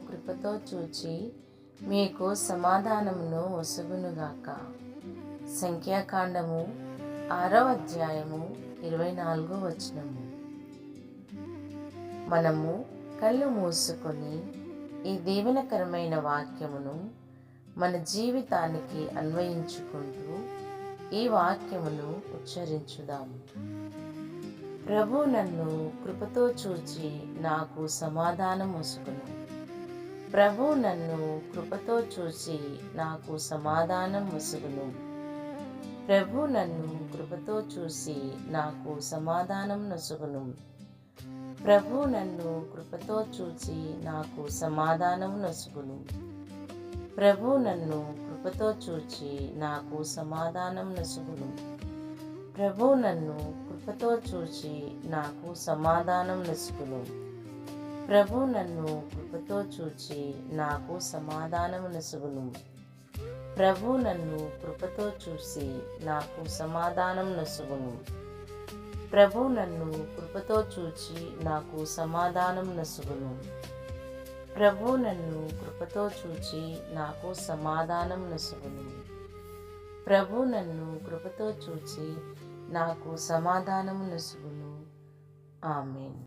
కృపతో చూచి మీకు సమాధానమును ఒసగునుగాక. సంఖ్యాకాండము 6వ అధ్యాయము 24వ వచనము. మనము కళ్ళు మూసుకొని ఈ దీవెనకరమైన వాక్యమును మన జీవితానికి అన్వయించుకుంటూ ఈ వాక్యమును ఉచ్చరించుదాము. ప్రభు నన్ను కృపతో చూచి నాకు సమాధానం ఒసగును. ప్రభు నన్ను కృపతో చూచి నాకు సమాధానం ఒసగును. ప్రభు నన్ను కృపతో చూసి నాకు సమాధానం నొసగును. ప్రభు నన్ను కృపతో చూచి నాకు సమాధానం నొసగును. ప్రభు నన్ను కృపతో చూచి నాకు సమాధానం నొసగును. ప్రభు నన్ను కృపతో చూచి నాకు సమాధానం నొసగును. ప్రభు నన్ను కృపతో చూచి నాకు సమాధానం నొసగును. ప్రభు నన్ను కృపతో చూసి నాకు సమాధానం నొసగును. ప్రభు నన్ను కృపతో చూచి నాకు సమాధానం నొసగును. ప్రభు నన్ను కృపతో చూచి నాకు సమాధానం నొసగును. ప్రభు నన్ను కృపతో చూచి నాకు సమాధానం నొసగును. ఆమేన్.